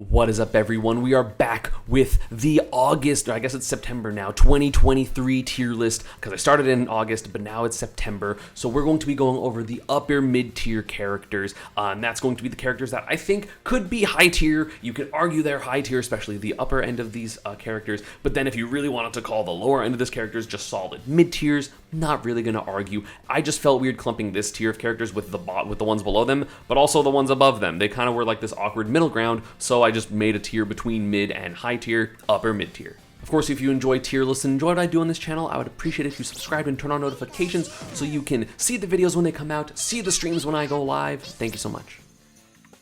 What is up, everyone? We are back with the August, or I guess it's September now, 2023 tier list, because I started in August, but now it's September. So we're going to be going over the upper mid-tier characters, and that's going to be the characters that I think could be high tier. You could argue they're high tier, especially the upper end of these characters, but then if you really wanted to call the lower end of this characters just solid mid-tiers, not really going to argue. I just felt weird clumping this tier of characters with the ones below them, but also the ones above them. They kind of were like this awkward middle ground, so I just made a tier between mid and high tier, upper mid tier. Of course, if you enjoy tier lists and enjoy what I do on this channel, I would appreciate it if you subscribe and turn on notifications so you can see the videos when they come out, see the streams when I go live. Thank you so much.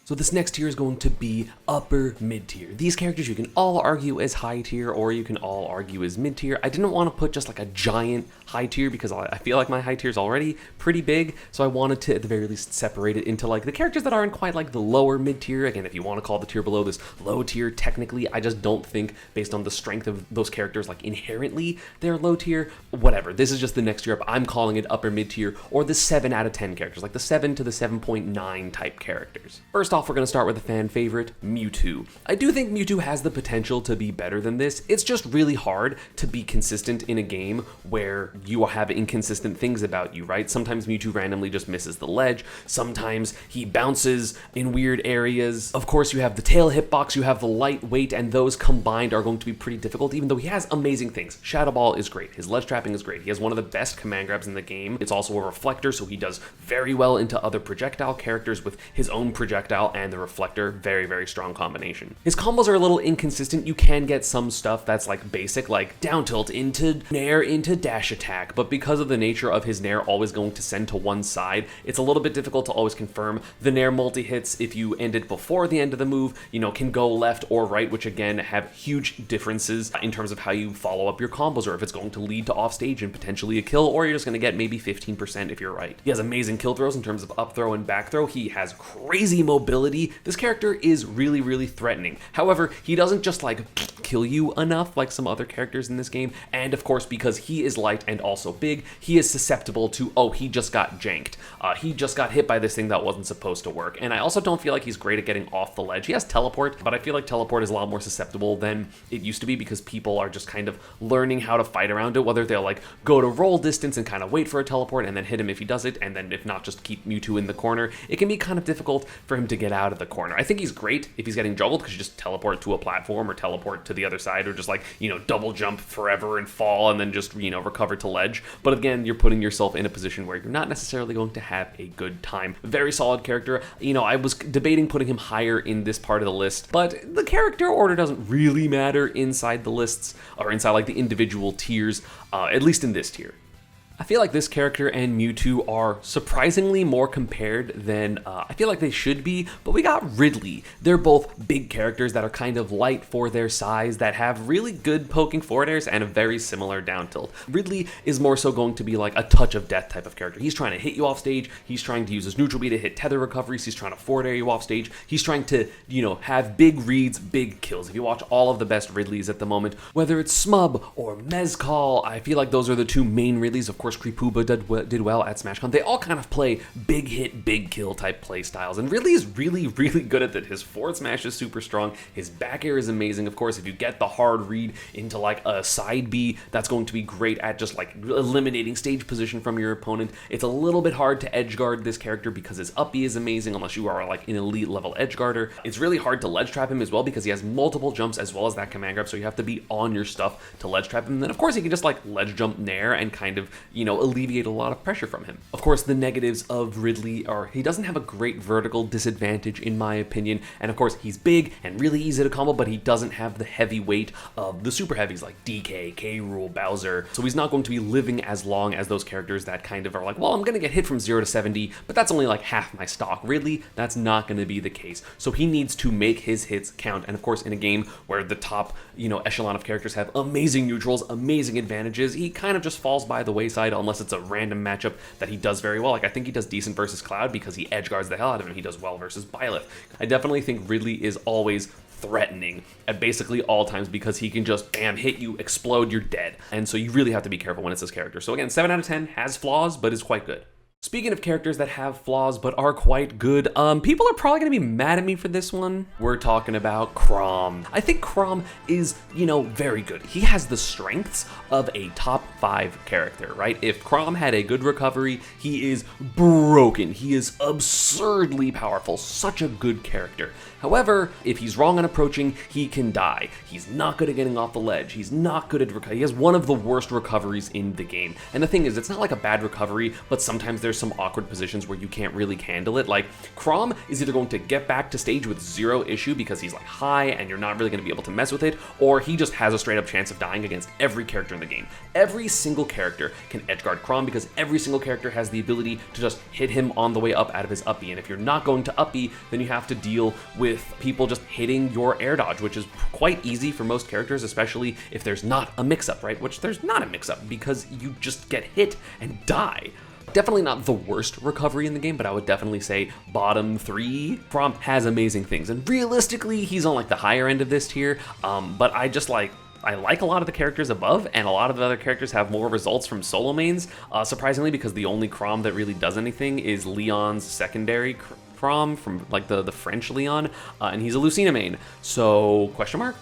So this next tier is going to be upper mid-tier. These characters you can all argue as high tier or you can all argue as mid-tier. I didn't want to put just like a giant high tier because I feel like my high tier is already pretty big, so I wanted to at the very least separate it into like the characters that aren't quite like the lower mid-tier. Again, if you want to call the tier below this low tier, technically I just don't think based on the strength of those characters like inherently they're low tier. Whatever, this is just the next tier up. I'm calling it upper mid-tier or the 7 out of 10 characters, like the 7 to the 7.9 type characters. First off, we're going to start with a fan favorite, Mewtwo. I do think Mewtwo has the potential to be better than this. It's just really hard to be consistent in a game where you have inconsistent things about you, right? Sometimes Mewtwo randomly just misses the ledge. Sometimes he bounces in weird areas. Of course, you have the tail hitbox, you have the lightweight, and those combined are going to be pretty difficult, even though he has amazing things. Shadow Ball is great. His ledge trapping is great. He has one of the best command grabs in the game. It's also a reflector, so he does very well into other projectile characters with his own projectile and the reflector. Very, very strong combination. His combos are a little inconsistent. You can get some stuff that's like basic, like down tilt into nair into dash attack, but because of the nature of his nair always going to send to one side, it's a little bit difficult to always confirm. The nair multi-hits, if you end it before the end of the move, can go left or right, which again have huge differences in terms of how you follow up your combos, or if it's going to lead to offstage and potentially a kill, or you're just going to get maybe 15% if you're right. He has amazing kill throws in terms of up throw and back throw. He has crazy mobility. This character is really, really threatening. However, he doesn't just like kill you enough like some other characters in this game, and of course because he is light and also big, he is susceptible to, oh, he just got janked. He just got hit by this thing that wasn't supposed to work. And I also don't feel like he's great at getting off the ledge. He has teleport, but I feel like teleport is a lot more susceptible than it used to be because people are just kind of learning how to fight around it, whether they'll like go to roll distance and kind of wait for a teleport and then hit him if he does it, and then if not, just keep Mewtwo in the corner. It can be kind of difficult for him to get out of the corner. I think he's great if he's getting juggled because you just teleport to a platform or teleport to the other side, or just like, double jump forever and fall and then just, recover to ledge. But again, you're putting yourself in a position where you're not necessarily going to have a good time. Very solid character. I was debating putting him higher in this part of the list, but the character order doesn't really matter inside the lists or inside like the individual tiers, at least in this tier. I feel like this character and Mewtwo are surprisingly more compared than I feel like they should be, but we got Ridley. They're both big characters that are kind of light for their size, that have really good poking forward airs and a very similar down tilt. Ridley is more so going to be like a touch of death type of character. He's trying to hit you off stage, he's trying to use his neutral B to hit tether recoveries, he's trying to forward air you off stage, he's trying to, have big reads, big kills. If you watch all of the best Ridleys at the moment, whether it's Smub or Mezcal, I feel like those are the two main Ridleys. Of course, Creepuba did well at SmashCon. They all kind of play big hit, big kill type play styles, and Ridley is really, really good at that. His forward smash is super strong. His back air is amazing. Of course, if you get the hard read into like a side B, that's going to be great at just like eliminating stage position from your opponent. It's a little bit hard to edge guard this character because his up B is amazing unless you are like an elite level edge guarder. It's really hard to ledge trap him as well because he has multiple jumps as well as that command grab, so you have to be on your stuff to ledge trap him. And then of course he can just like ledge jump nair and kind of, alleviate a lot of pressure from him. Of course, the negatives of Ridley are he doesn't have a great vertical disadvantage in my opinion, and of course he's big and really easy to combo, but he doesn't have the heavy weight of the super heavies like DK, K-Rool, Bowser, so he's not going to be living as long as those characters that kind of are like, well, I'm gonna get hit from 0 to 70, but that's only like half my stock. Ridley, that's not gonna be the case, so he needs to make his hits count. And of course, in a game where the top, echelon of characters have amazing neutrals, amazing advantages, he kind of just falls by the wayside unless it's a random matchup that he does very well. Like I think he does decent versus Cloud because he edge guards the hell out of him. He does well versus Byleth. I definitely think Ridley is always threatening at basically all times because he can just bam, hit you, explode, you're dead. And so you really have to be careful when it's this character. So again, 7 out of 10 has flaws, but is quite good. Speaking of characters that have flaws but are quite good, people are probably gonna be mad at me for this one. We're talking about Chrom. I think Chrom is, very good. He has the strengths of a top 5 character, right? If Chrom had a good recovery, he is broken. He is absurdly powerful. Such a good character. However, if he's wrong on approaching, he can die. He's not good at getting off the ledge. He's not good at recovery. He has one of the worst recoveries in the game. And the thing is, it's not like a bad recovery, but sometimes there's some awkward positions where you can't really handle it. Like, Chrom is either going to get back to stage with 0 issue because he's like high and you're not really going to be able to mess with it, or he just has a straight up chance of dying against every character in the game. Every single character can edgeguard Chrom because every single character has the ability to just hit him on the way up out of his up B. And if you're not going to up B, then you have to deal with people just hitting your air dodge, which is quite easy for most characters, especially if there's not a mix-up, right? Which there's not a mix-up because you just get hit and die. Definitely not the worst recovery in the game, but I would definitely say bottom 3. Chrom has amazing things, and realistically, he's on like the higher end of this tier, but I like a lot of the characters above, and a lot of the other characters have more results from solo mains, surprisingly, because the only Chrom that really does anything is Leon's secondary Chrom from like the French Leon, and he's a Lucina main, so question mark?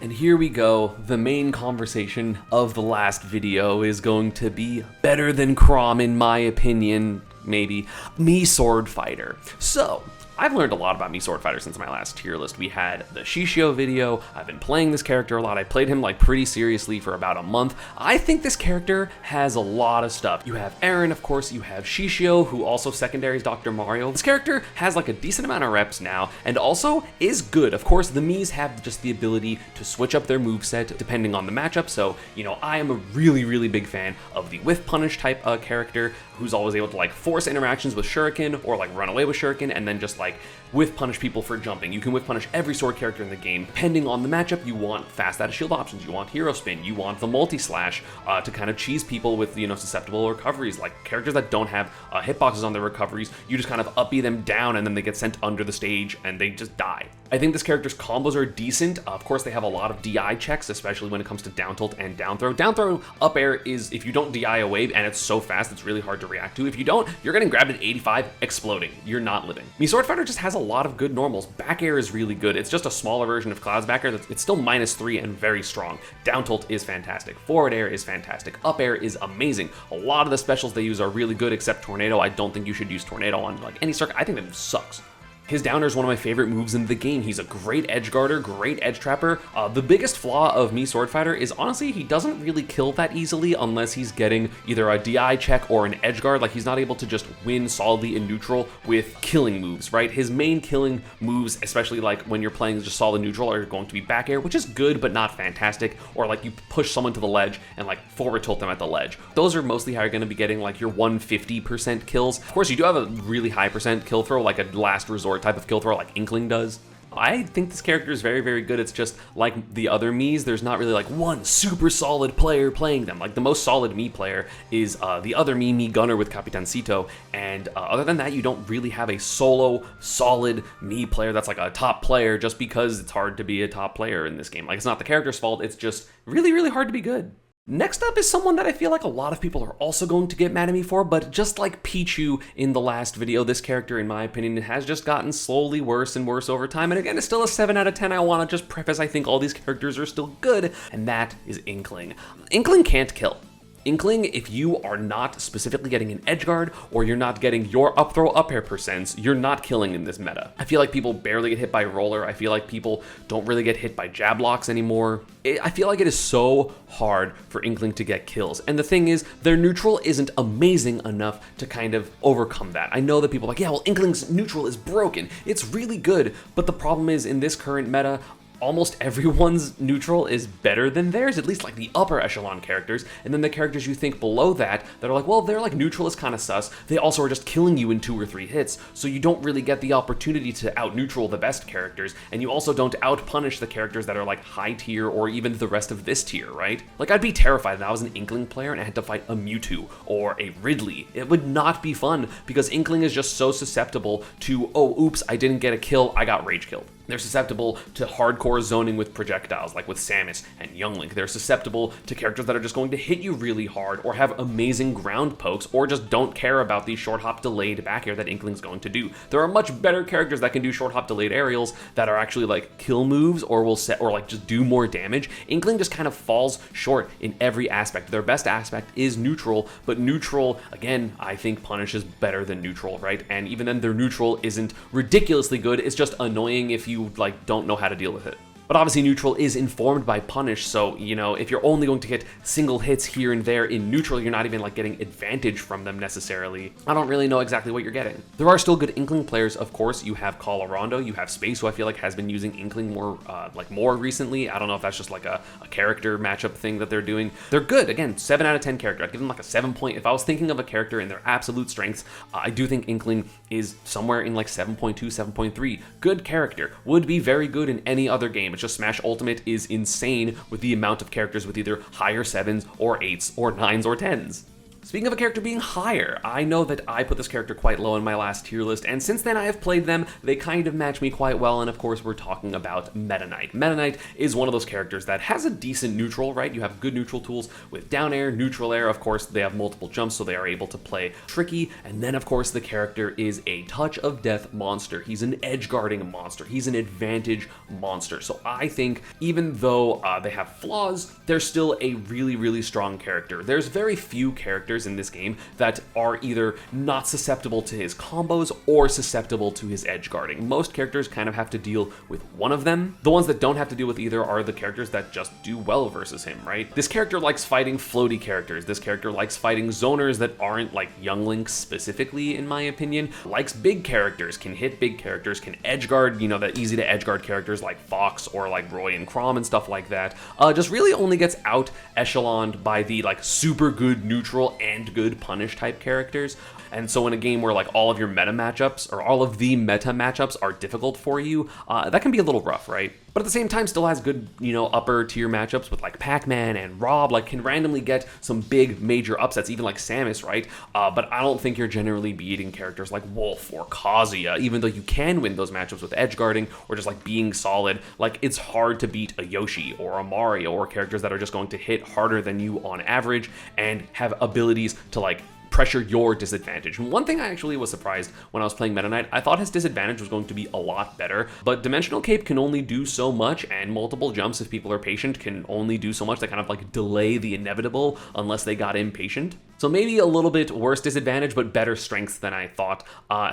And here we go, the main conversation of the last video is going to be better than Chrom in my opinion, maybe, Mii Sword Fighter. So, I've learned a lot about Mii Sword Fighter since my last tier list. We had the Shishio video, I've been playing this character a lot, I played him like pretty seriously for about a month. I think this character has a lot of stuff. You have Aaron, of course, you have Shishio, who also secondaries Dr. Mario. This character has like a decent amount of reps now, and also is good. Of course, the Miis have just the ability to switch up their moveset depending on the matchup, so, I am a really, really big fan of the Whiff Punish type character, who's always able to like force interactions with Shuriken, or like run away with Shuriken, and then just like whiff punish people for jumping. You can whiff punish every sword character in the game. Depending on the matchup, you want fast out of shield options, you want hero spin, you want the multi-slash to kind of cheese people with, susceptible recoveries. Like characters that don't have hitboxes on their recoveries, you just kind of up-B them down and then they get sent under the stage and they just die. I think this character's combos are decent. Of course, they have a lot of DI checks, especially when it comes to down tilt and down throw. Down throw up air is, if you don't DI a wave, and it's so fast, it's really hard to react to. If you don't, you're getting grabbed at 85, exploding. You're not living. Mii Sword Fighter just has a lot of good normals. Back air is really good. It's just a smaller version of Cloud's back air. It's still -3 and very strong. Down tilt is fantastic. Forward air is fantastic. Up air is amazing. A lot of the specials they use are really good, except Tornado. I don't think you should use Tornado on like any circuit. I think that sucks. His downer is one of my favorite moves in the game. He's a great edge guarder, great edge trapper. The biggest flaw of Mii Sword Fighter is honestly he doesn't really kill that easily unless he's getting either a DI check or an edge guard. Like he's not able to just win solidly in neutral with killing moves, right? His main killing moves, especially like when you're playing just solid neutral, are going to be back air, which is good but not fantastic, or like you push someone to the ledge and like forward tilt them at the ledge. Those are mostly how you're going to be getting like your 150% kills. Of course, you do have a really high percent kill throw, like a last resort type of kill throw like Inkling does. I think this character is very, very good. It's just like the other Miis, there's not really like one super solid player playing them. Like the most solid Mii player is the other Mii Gunner with Capitancito, and other than that, you don't really have a solo solid Mii player that's like a top player just because it's hard to be a top player in this game. Like it's not the character's fault, it's just really, really hard to be good. Next up is someone that I feel like a lot of people are also going to get mad at me for, but just like Pichu in the last video, this character, in my opinion, has just gotten slowly worse and worse over time, and again, it's still a 7 out of 10. I want to just preface, I think all these characters are still good, and that is Inkling. Inkling can't kill. Inkling, if you are not specifically getting an edge guard or you're not getting your up throw up air percents, you're not killing in this meta. I feel like people barely get hit by roller. I feel like people don't really get hit by jab locks anymore. I feel like it is so hard for Inkling to get kills. And the thing is, their neutral isn't amazing enough to kind of overcome that. I know that people are like, yeah, well, Inkling's neutral is broken. It's really good. But the problem is in this current meta, almost everyone's neutral is better than theirs, at least like the upper echelon characters, and then the characters you think below that are like, well, they're like neutral is kind of sus, they also are just killing you in 2 or 3 hits, so you don't really get the opportunity to out-neutral the best characters, and you also don't out-punish the characters that are like high tier or even the rest of this tier, right? Like I'd be terrified if I was an Inkling player and I had to fight a Mewtwo or a Ridley. It would not be fun because Inkling is just so susceptible to, oh, oops, I didn't get a kill, I got rage killed. They're susceptible to hardcore zoning with projectiles, like with Samus and Younglink. They're susceptible to characters that are just going to hit you really hard, or have amazing ground pokes, or just don't care about the short hop delayed back air that Inkling's going to do. There are much better characters that can do short hop delayed aerials that are actually like kill moves, or will set, or like just do more damage. Inkling just kind of falls short in every aspect. Their best aspect is neutral, but neutral, again, I think Punish is better than neutral, right? And even then, their neutral isn't ridiculously good. It's just annoying if you like don't know how to deal with it. But obviously neutral is informed by punish, so, you know, if you're only going to get single hits here and there in neutral, you're not even like getting advantage from them necessarily. I don't really know exactly what you're getting. There are still good Inkling players, of course. You have Colorado, you have Space, who I feel like has been using Inkling more recently. I don't know if that's just like a character matchup thing that they're doing. They're good. Again, 7 out of 10 character. I'd give them like a 7 point. If I was thinking of a character in their absolute strengths, I do think Inkling is somewhere in like 7.2, 7.3. Good character. Would be very good in any other game. It's just Smash Ultimate is insane with the amount of characters with either higher 7s or 8s or 9s or 10s. Speaking of a character being higher, I know that I put this character quite low in my last tier list, and since then I have played them, they kind of match me quite well, and of course we're talking about Meta Knight. Meta Knight is one of those characters that has a decent neutral, right? You have good neutral tools with down air, neutral air, of course they have multiple jumps, so they are able to play tricky, and then of course the character is a touch of death monster. He's an edge guarding monster. He's an advantage monster. So I think even though they have flaws, they're still a really, really strong character. There's very few characters in this game that are either not susceptible to his combos or susceptible to his edge guarding. Most characters kind of have to deal with one of them. The ones that don't have to deal with either are the characters that just do well versus him, right? This character likes fighting floaty characters. This character likes fighting zoners that aren't like Younglink specifically, in my opinion. Likes big characters, can hit big characters, can edge guard, you know, the easy to edge guard characters like Fox or like Roy and Chrom and stuff like that. Just really only gets out echeloned by the like super good neutral and good punish type characters. And so in a game where like all of your meta matchups or all of the meta matchups are difficult for you, that can be a little rough, right? But at the same time still has good, you know, upper tier matchups with like Pac-Man and Rob, like can randomly get some big major upsets, even like Samus, right? But I don't think you're generally beating characters like Wolf or Kazuya, even though you can win those matchups with edge guarding or just like being solid. Like it's hard to beat a Yoshi or a Mario or characters that are just going to hit harder than you on average and have abilities to like pressure your disadvantage. And one thing I actually was surprised when I was playing Meta Knight, I thought his disadvantage was going to be a lot better, but Dimensional Cape can only do so much, and multiple jumps, if people are patient, can only do so much. They kind of like delay the inevitable unless they got impatient. So maybe a little bit worse disadvantage, but better strengths than I thought.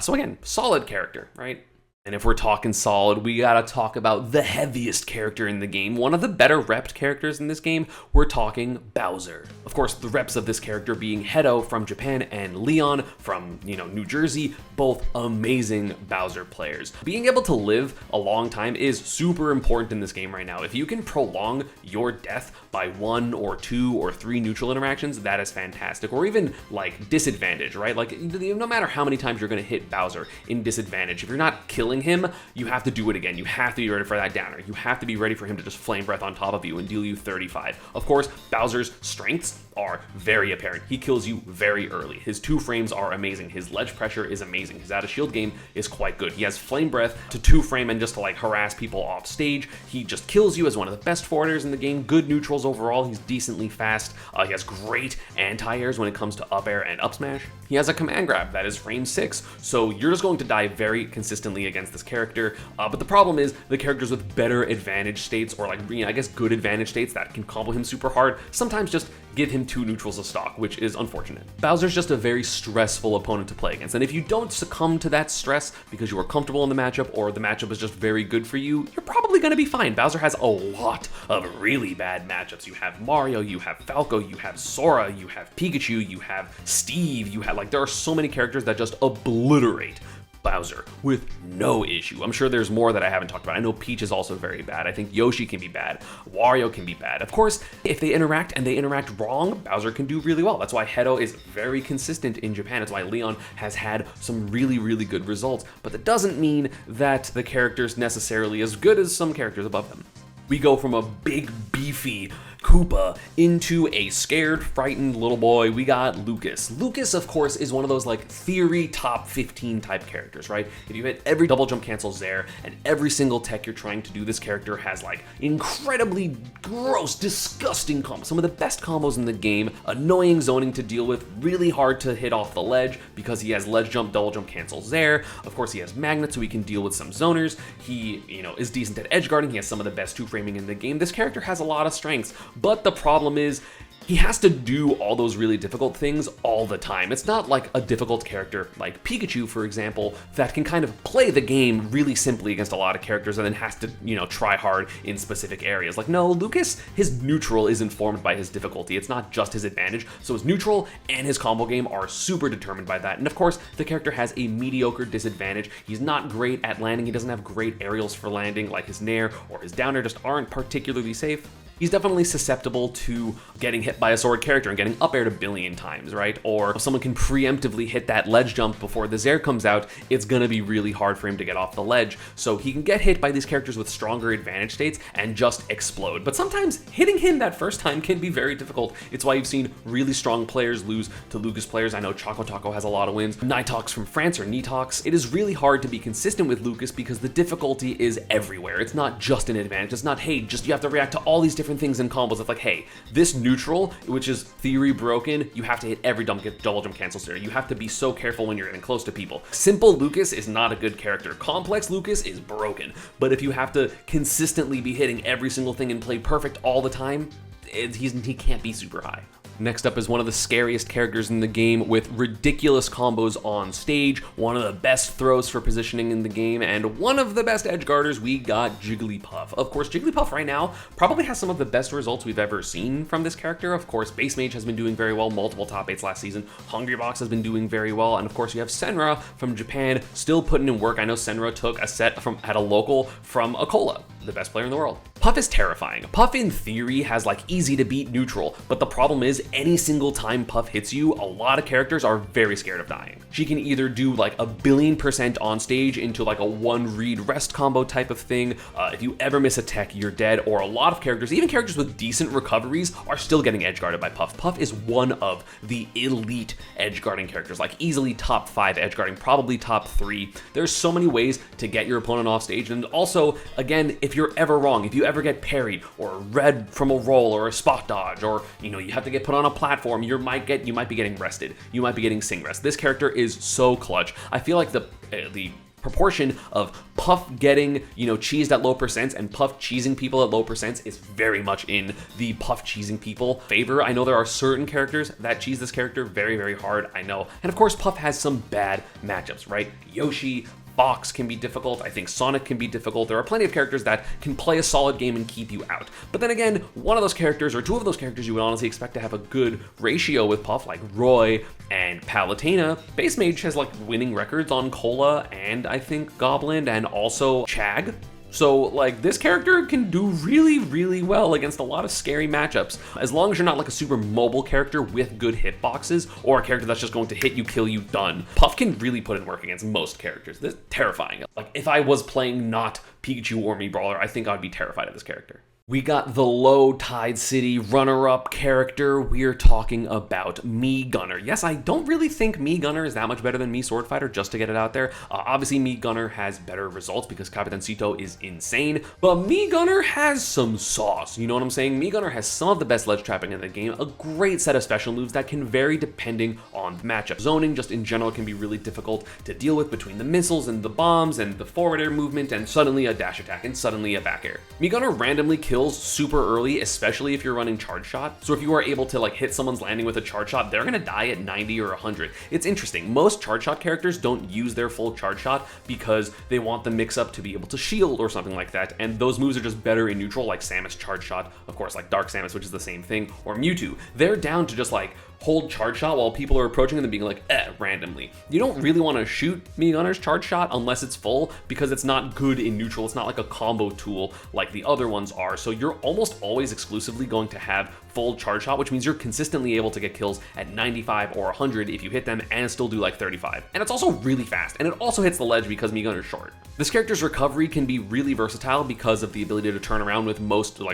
So again, solid character, right? And if we're talking solid, we gotta talk about the heaviest character in the game. One of the better repped characters in this game, we're talking Bowser. Of course, the reps of this character being Hedo from Japan and Leon from, you know, New Jersey, both amazing Bowser players. Being able to live a long time is super important in this game right now. If you can prolong your death by 1 or 2 or 3 neutral interactions, that is fantastic. Or even like disadvantage, right? Like no matter how many times you're gonna hit Bowser in disadvantage, if you're not killing him, you have to do it again. You have to be ready for that downer. You have to be ready for him to just flame breath on top of you and deal you 35. Of course, Bowser's strengths are very apparent. He kills you very early. His 2 frames are amazing. His ledge pressure is amazing. His out of shield game is quite good. He has flame breath to 2 frame and just to like harass people off stage. He just kills you as one of the best forwarders in the game. Good neutrals overall. He's decently fast. He has great anti-airs when it comes to up air and up smash. He has a command grab that is frame 6. So you're just going to die very consistently against this character. But the problem is the characters with better advantage states, or like, you know, I guess good advantage states that can combo him super hard, sometimes just give him 2 neutrals of stock, which is unfortunate. Bowser's just a very stressful opponent to play against, and if you don't succumb to that stress because you are comfortable in the matchup or the matchup is just very good for you, you're probably gonna be fine. Bowser has a lot of really bad matchups. You have Mario, you have Falco, you have Sora, you have Pikachu, you have Steve, you have like, there are so many characters that just obliterate Bowser with no issue. I'm sure there's more that I haven't talked about. I know Peach is also very bad. I think Yoshi can be bad. Wario can be bad. Of course, if they interact and they interact wrong, Bowser can do really well. That's why Hedo is very consistent in Japan. That's why Leon has had some really, really good results. But that doesn't mean that the character's necessarily as good as some characters above them. We go from a big, beefy, Koopa into a scared, frightened little boy. We got Lucas. Lucas, of course, is one of those like theory top 15 type characters, right? If you hit every double jump cancels there and every single tech you're trying to do, this character has like incredibly gross, disgusting combos. Some of the best combos in the game, annoying zoning to deal with, really hard to hit off the ledge because he has ledge jump, double jump cancels there. Of course, he has magnet, so he can deal with some zoners. He, is decent at edge guarding. He has some of the best two framing in the game. This character has a lot of strengths, but the problem is he has to do all those really difficult things all the time. It's not like a difficult character like Pikachu, for example, that can kind of play the game really simply against a lot of characters and then has to, try hard in specific areas. Like, no, Lucas, his neutral is informed by his difficulty. It's not just his advantage. So his neutral and his combo game are super determined by that. And of course, the character has a mediocre disadvantage. He's not great at landing. He doesn't have great aerials for landing, like his Nair or his downer just aren't particularly safe. He's definitely susceptible to getting hit by a sword character and getting up aired a billion times, right? Or if someone can preemptively hit that ledge jump before the Zair comes out, it's gonna be really hard for him to get off the ledge. So he can get hit by these characters with stronger advantage states and just explode. But sometimes hitting him that first time can be very difficult. It's why you've seen really strong players lose to Lucas players. I know Choco Taco has a lot of wins. Nitox from France or Nitox. It is really hard to be consistent with Lucas because the difficulty is everywhere. It's not just an advantage. It's not, hey, just you have to react to all these different things in combos. It's like, hey, this neutral, which is theory broken, you have to hit every double jump cancel there. You have to be so careful when you're getting close to people. Simple Lucas is not a good character. Complex Lucas is broken. But if you have to consistently be hitting every single thing and play perfect all the time, he can't be super high. Next up is one of the scariest characters in the game with ridiculous combos on stage, one of the best throws for positioning in the game, and one of the best edge guarders. We got Jigglypuff. Of course, Jigglypuff right now probably has some of the best results we've ever seen from this character. Of course, Base Mage has been doing very well, multiple top 8s last season. Hungrybox has been doing very well, and of course you have Senra from Japan still putting in work. I know Senra took a set at a local from Akola, the best player in the world. Puff is terrifying. Puff in theory has like easy to beat neutral, but the problem is any single time Puff hits you, a lot of characters are very scared of dying. She can either do like a billion% on stage into like a one read rest combo type of thing. If you ever miss a tech, you're dead, or a lot of characters, even characters with decent recoveries, are still getting edge guarded by Puff. Puff is one of the elite edge guarding characters, like easily top 5 edge guarding, probably top 3. There's so many ways to get your opponent off stage, and also, again, if you're ever wrong, if you ever get parried or red from a roll or a spot dodge, or you have to get put on a platform, you might be getting rested. You might be getting sing rest. This character is so clutch. I feel like the proportion of Puff getting, cheesed at low percents and Puff cheesing people at low percents is very much in the Puff cheesing people favor. I know there are certain characters that cheese this character very, very hard, I know. And of course, Puff has some bad matchups, right? Yoshi, Fox can be difficult. I think Sonic can be difficult. There are plenty of characters that can play a solid game and keep you out. But then again, one of those characters or two of those characters you would honestly expect to have a good ratio with Puff, like Roy and Palutena. Base Mage has like winning records on Cola and I think Goblin and also Chag. So, like, this character can do really, really well against a lot of scary matchups. As long as you're not like a super mobile character with good hitboxes, or a character that's just going to hit you, kill you, done. Puff can really put in work against most characters. This is terrifying. Like, if I was playing not Pikachu or Mii Brawler, I think I'd be terrified of this character. We got the Low Tide City runner-up character. We're talking about Mii Gunner. Yes, I don't really think Mii Gunner is that much better than Mii Sword Fighter, just to get it out there. Obviously, Mii Gunner has better results because Capitancito is insane, but Mii Gunner has some sauce. You know what I'm saying? Mii Gunner has some of the best ledge trapping in the game, a great set of special moves that can vary depending on the matchup. Zoning just in general can be really difficult to deal with between the missiles and the bombs and the forward air movement and suddenly a dash attack and suddenly a back air. Mii Gunner randomly kills super early, especially if you're running charge shot. So if you are able to like hit someone's landing with a charge shot, they're gonna die at 90 or 100. It's interesting. Most charge shot characters don't use their full charge shot because they want the mix up to be able to shield or something like that. And those moves are just better in neutral, like Samus charge shot, of course, like Dark Samus, which is the same thing, or Mewtwo. They're down to just like hold charge shot while people are approaching and then being like, randomly. You don't really want to shoot Mii Gunner's charge shot unless it's full, because it's not good in neutral. It's not like a combo tool like the other ones are. So you're almost always exclusively going to have full charge shot, which means you're consistently able to get kills at 95 or 100 if you hit them and still do like 35. And it's also really fast, and it also hits the ledge because Mii Gunner's short. This character's recovery can be really versatile because of the ability to turn around with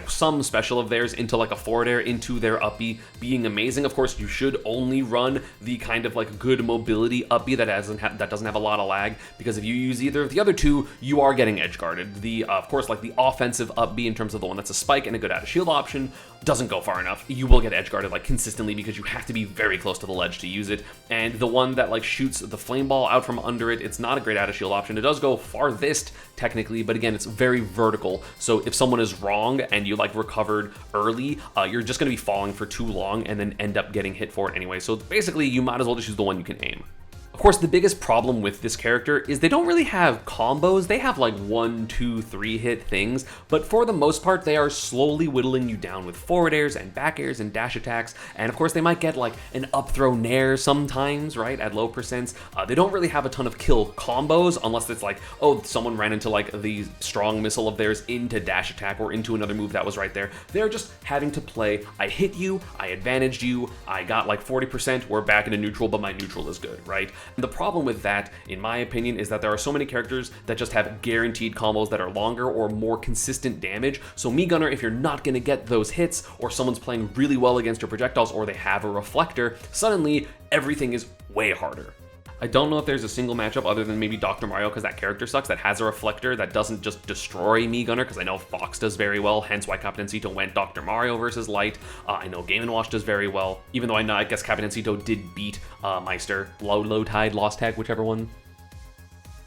some special of theirs into like a forward air into their up B being amazing. Of course, you should only run the kind of like good mobility up B that doesn't have a lot of lag, because if you use either of the other two, you are getting edge guarded. The of course, like the offensive up B in terms of the one that's a spike and a good out of shield option doesn't go far enough. You will get edge guarded like consistently because you have to be very close to the ledge to use it. And the one that like shoots the flame ball out from under it, it's not a great out of shield option. It does go farthest technically, but again, it's very vertical. So if someone is wrong and you like recovered early, you're just going to be falling for too long and then end up getting hit for it anyway. So basically, you might as well just use the one you can aim. Of course, the biggest problem with this character is they don't really have combos. They have like 1, 2, 3 hit things, but for the most part, they are slowly whittling you down with forward airs and back airs and dash attacks. And of course, they might get like an up throw nair sometimes, right, at low percents. They don't really have a ton of kill combos unless it's like, oh, someone ran into like the strong missile of theirs into dash attack or into another move that was right there. They're just having to play, I hit you, I advantaged you, I got like 40%, we're back into neutral, but my neutral is good, right? And the problem with that, in my opinion, is that there are so many characters that just have guaranteed combos that are longer or more consistent damage. So Mii Gunner, if you're not going to get those hits, or someone's playing really well against your projectiles, or they have a reflector, suddenly everything is way harder. I don't know if there's a single matchup other than maybe Dr. Mario, because that character sucks, that has a reflector that doesn't just destroy Mii Gunner, because I know Fox does very well, hence why Captaincito went Dr. Mario versus Light. I know Game & Watch does very well, even though I guess Captaincito did beat Meister, Low Tide, Lost Tag, whichever one.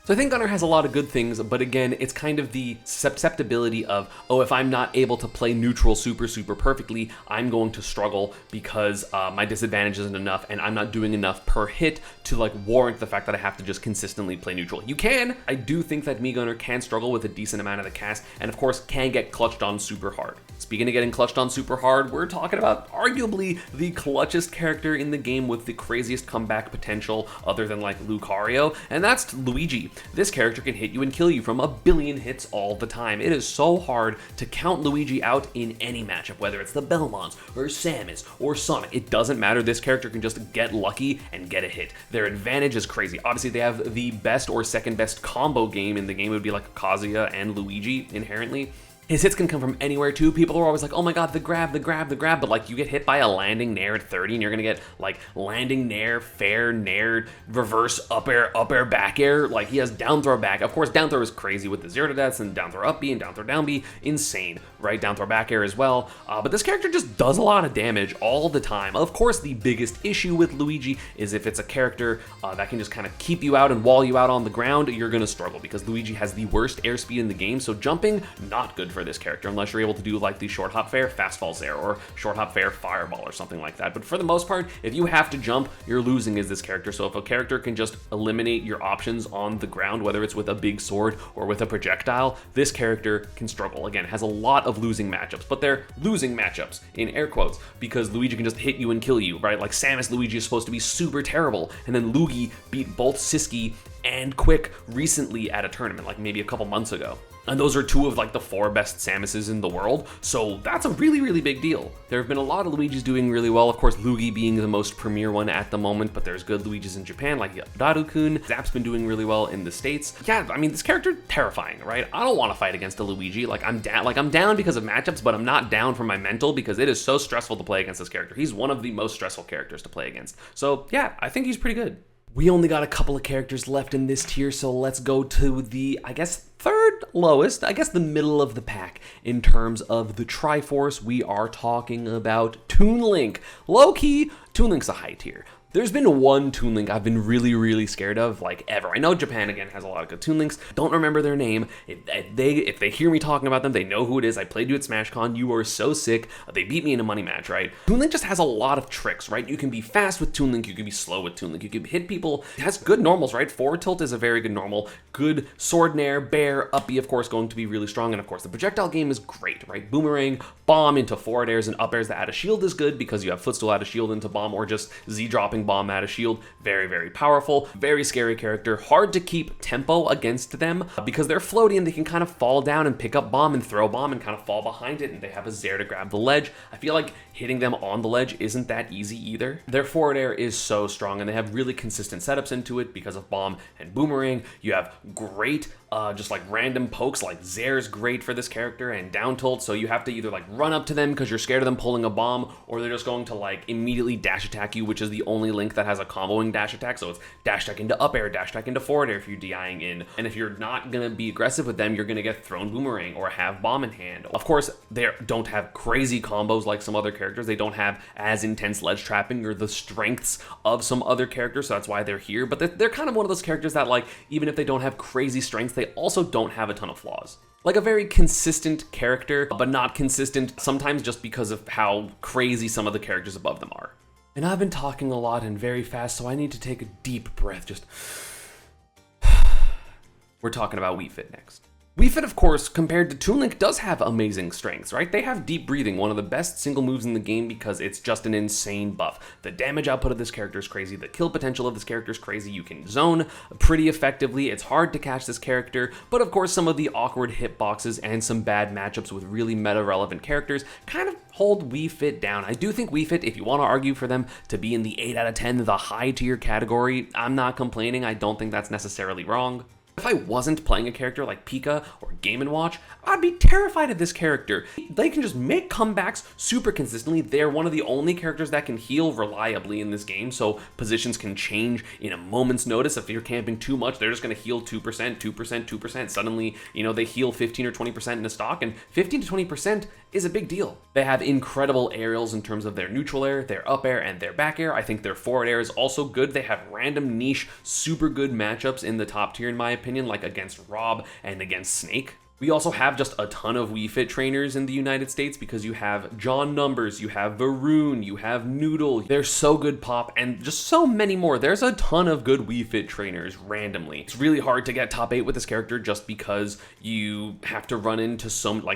So I think Gunner has a lot of good things, but again, it's kind of the susceptibility of, oh, if I'm not able to play neutral super perfectly, I'm going to struggle because my disadvantage isn't enough and I'm not doing enough per hit to like warrant the fact that I have to just consistently play neutral. You can. I do think that Mii Gunner can struggle with a decent amount of the cast, and of course can get clutched on super hard. Speaking of getting clutched on super hard, we're talking about arguably the clutchest character in the game with the craziest comeback potential other than like Lucario, and that's Luigi. This character can hit you and kill you from a billion hits all the time. It is so hard to count Luigi out in any matchup, whether it's the Belmonts or Samus or Sonic. It doesn't matter. This character can just get lucky and get a hit. Their advantage is crazy. Obviously, they have the best or second best combo game in the game. It would be like Kazuya and Luigi inherently. His hits can come from anywhere too. People are always like, oh my god, the grab, but like you get hit by a landing nair at 30 and you're gonna get like landing nair, fair nair, reverse up air, back air. Like he has down throw back. Of course, down throw is crazy with the 0 to deaths and down throw up B and down throw down B. Insane, right? Down throw back air as well. But this character just does a lot of damage all the time. Of course, the biggest issue with Luigi is if it's a character that can just kind of keep you out and wall you out on the ground, you're gonna struggle because Luigi has the worst airspeed in the game. So jumping, not good for this character unless you're able to do like the short hop fair fast falls air or short hop fair fireball or something like that. But for the most part, if you have to jump, you're losing as this character. So if a character can just eliminate your options on the ground, whether it's with a big sword or with a projectile, this character can struggle. Again, has a lot of losing matchups, but they're losing matchups in air quotes because Luigi can just hit you and kill you, right? Like Samus Luigi is supposed to be super terrible, and then Luigi beat both Siski and Quick recently at a tournament, like maybe a couple months ago. And those are two of like the 4 best Samuses in the world, so that's a really big deal. There have been a lot of Luigis doing really well, of course Luigi being the most premier one at the moment, but there's good Luigis in Japan like Daru-kun. Zap's been doing really well in the States. Yeah, I mean, this character, terrifying, right? I don't want to fight against a Luigi. I'm down because of matchups, but I'm not down for my mental because it is so stressful to play against this character. He's one of the most stressful characters to play against. So yeah, I think he's pretty good. We only got a couple of characters left in this tier, so let's go to the, I guess, third lowest, I guess the middle of the pack in terms of the Triforce. We are talking about Toon Link. Low-key, Toon Link's a high tier. There's been one Toon Link I've been really scared of, like, ever. I know Japan, again, has a lot of good Toon Links. Don't remember their name. If they hear me talking about them, they know who it is. I played you at SmashCon. You are so sick. They beat me in a money match, right? Toon Link just has a lot of tricks, right? You can be fast with Toon Link. You can be slow with Toon Link. You can hit people. It has good normals, right? Forward tilt is a very good normal. Good sword nair, bear, up B, of course, going to be really strong. And, of course, the projectile game is great, right? Boomerang, bomb into forward airs and up airs that add a shield is good because you have footstool add a shield into bomb, or just Z dropping bomb add a shield. Very powerful, very scary character, hard to keep tempo against them because they're floaty and they can kind of fall down and pick up bomb and throw bomb and kind of fall behind it, and they have a Zair to grab the ledge. I feel like hitting them on the ledge isn't that easy either. Their forward air is so strong and they have really consistent setups into it because of bomb and boomerang. You have great just like random pokes, like Zair's great for this character, and down tilt, so you have to either like run up to them because you're scared of them pulling a bomb, or they're just going to like immediately dash attack you, which is the only Link that has a comboing dash attack. So it's dash attack into up air, dash attack into forward air if you're DIing in, and if you're not gonna be aggressive with them, you're gonna get thrown boomerang or have bomb in hand. Of course, they don't have crazy combos like some other characters. They don't have as intense ledge trapping or the strengths of some other characters, so that's why they're here. But they're kind of one of those characters that, like, even if they don't have crazy strengths, they also don't have a ton of flaws. Like a very consistent character, but not consistent sometimes just because of how crazy some of the characters above them are. And I've been talking a lot and very fast, so I need to take a deep breath. Just we're talking about Wii Fit next. Wii Fit, of course, compared to Toon Link, does have amazing strengths, right? They have deep breathing, one of the best single moves in the game because it's just an insane buff. The damage output of this character is crazy. The kill potential of this character is crazy. You can zone pretty effectively. It's hard to catch this character, but of course, some of the awkward hitboxes and some bad matchups with really meta-relevant characters kind of hold Wii Fit down. I do think Wii Fit, if you want to argue for them to be in the 8 out of 10, the high tier category, I'm not complaining. I don't think that's necessarily wrong. If I wasn't playing a character like Pika or Game & Watch, I'd be terrified of this character. They can just make comebacks super consistently. They're one of the only characters that can heal reliably in this game, so positions can change in a moment's notice. If you're camping too much, they're just going to heal 2%, 2%, 2%. Suddenly, they heal 15 or 20% in a stock, and 15 to 20% is a big deal. They have incredible aerials in terms of their neutral air, their up air, and their back air. I think their forward air is also good. They have random niche, super good matchups in the top tier, in my opinion, like against Rob and against Snake. We also have just a ton of Wii Fit trainers in the United States because you have John Numbers, you have Varun, you have Noodle. They're so good pop, and just so many more. There's a ton of good Wii Fit trainers randomly. It's really hard to get top 8 with this character just because you have to run into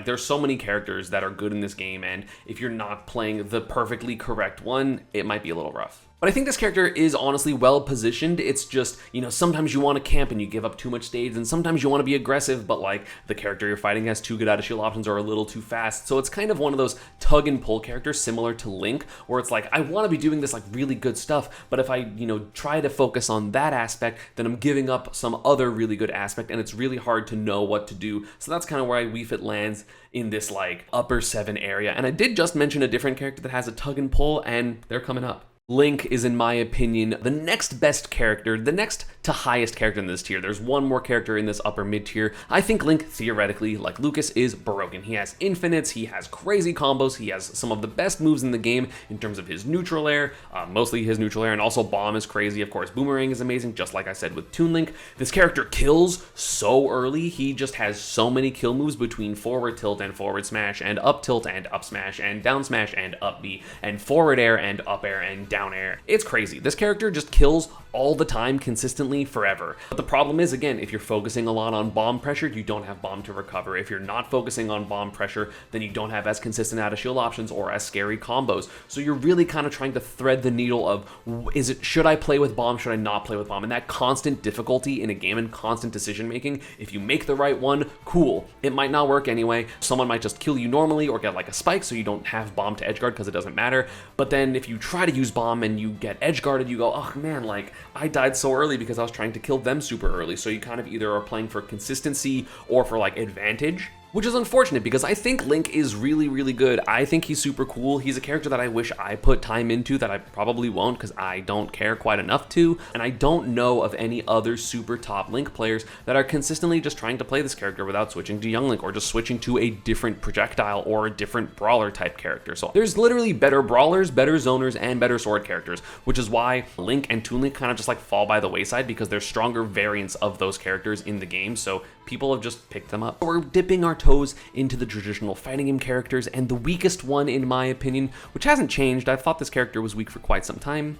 there's so many characters that are good in this game, and if you're not playing the perfectly correct one, it might be a little rough. But I think this character is honestly well positioned. It's just, sometimes you want to camp and you give up too much stage, and sometimes you want to be aggressive, but like the character you're fighting has too good out of shield options or a little too fast. So it's kind of one of those tug and pull characters similar to Link, where it's like, I want to be doing this like really good stuff, but if I, try to focus on that aspect, then I'm giving up some other really good aspect, and it's really hard to know what to do. So that's kind of where Wii Fit lands in this like upper 7 area. And I did just mention a different character that has a tug and pull, and they're coming up. Link is, in my opinion, the next best character, the next to highest character in this tier. There's one more character in this upper mid tier. I think Link, theoretically, like Lucas, is broken. He has infinites, he has crazy combos, he has some of the best moves in the game in terms of his neutral air, mostly his neutral air, and also bomb is crazy. Of course, boomerang is amazing, just like I said with Toon Link. This character kills so early. He just has so many kill moves between forward tilt and forward smash, and up tilt and up smash, and down smash and up B, and forward air and up air and down air. It's crazy. This character just kills all the time, consistently, forever. But the problem is, again, if you're focusing a lot on bomb pressure, you don't have bomb to recover. If you're not focusing on bomb pressure, then you don't have as consistent out of shield options or as scary combos. So you're really kind of trying to thread the needle of, should I play with bomb, should I not play with bomb? And that constant difficulty in a game and constant decision making, if you make the right one, cool. It might not work anyway. Someone might just kill you normally or get like a spike so you don't have bomb to edge guard because it doesn't matter. But then if you try to use bomb and you get edge guarded, you go, oh man, like I died so early because I was trying to kill them super early. So you kind of either are playing for consistency or for like advantage. which is unfortunate because I think Link is really, really good. I think he's super cool. He's a character that I wish I put time into that I probably won't because I don't care quite enough to, and I don't know of any other super top Link players that are consistently just trying to play this character without switching to Young Link or just switching to a different projectile or a different brawler type character. So there's literally better brawlers, better zoners, and better sword characters, which is why Link and Toon Link kind of just like fall by the wayside because they're stronger variants of those characters in the game. So people have just picked them up. We're dipping our toes into the traditional fighting game characters, and the weakest one in my opinion, which hasn't changed, I've thought this character was weak for quite some time,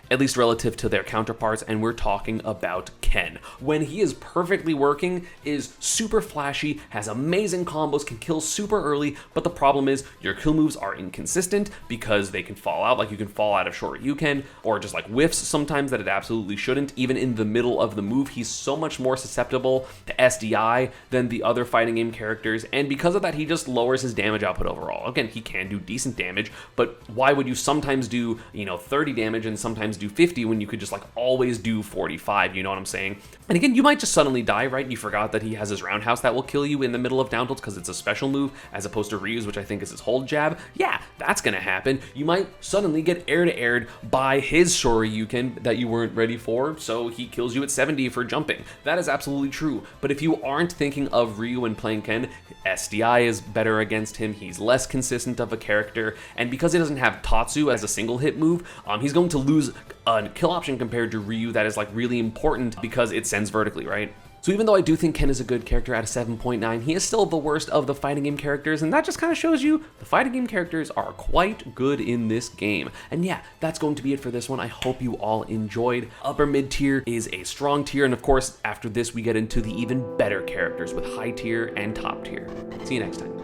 at least relative to their counterparts, and we're talking about Ken. When he is perfectly working, is super flashy, has amazing combos, can kill super early, but the problem is your kill moves are inconsistent because they can fall out, like you can fall out of short Ryuken, or just like whiffs sometimes that it absolutely shouldn't. Even in the middle of the move, he's so much more susceptible to SDI than the other fighting game characters, and because of that, he just lowers his damage output overall. Again, he can do decent damage, but why would you sometimes do, 30 damage and sometimes do 50 when you could just like always do 45, you know what I'm saying? And again, you might just suddenly die, right? You forgot that he has his roundhouse that will kill you in the middle of down tilts because it's a special move as opposed to Ryu's, which I think is his hold jab. Yeah, that's gonna happen. You might suddenly get air to aired by his Shoryuken that you weren't ready for, so he kills you at 70 for jumping. That is absolutely true. But if you aren't thinking of Ryu when playing Ken, SDI is better against him. He's less consistent of a character, and because he doesn't have Tatsu as a single hit move, he's going to lose a kill option compared to Ryu that is like really important because it sends vertically, right? So even though I do think Ken is a good character at a 7.9, he is still the worst of the fighting game characters, and that just kind of shows you the fighting game characters are quite good in this game. And yeah, that's going to be it for this one. I hope you all enjoyed. Upper mid tier is a strong tier, and of course, after this, we get into the even better characters with high tier and top tier. See you next time.